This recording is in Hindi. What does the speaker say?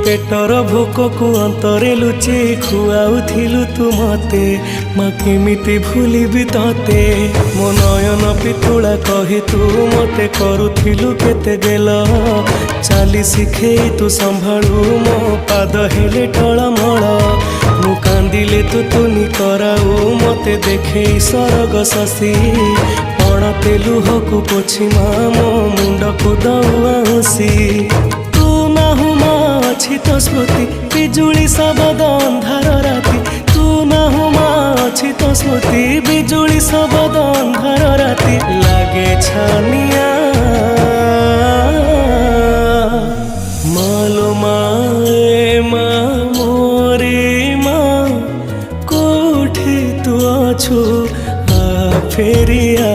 पेटर भोक को अंतरे लुचे खुआउथिलु तू मते माँ केमिति भूलिबि तते मो नयन पितुला कही तू मते करुथिलु केते गेल चाली शिखेई तू संभाळु मो पाद हेले टळमळ मु कांदिले तू तुनी कराऊ मते देखेई सरग शशि पणते लुहकु पोछि माँ मो मुंड को दउआसी तू नाहु माँ अछि तो स्मृति बिजुली शब्द अंधार राति तू नाहु माँ अछि तो स्मृति बिजुली शब्द अंधार राति लागे छानिया मालो माए माँ मोरे माँ कोठे तू अछु आ फेरिया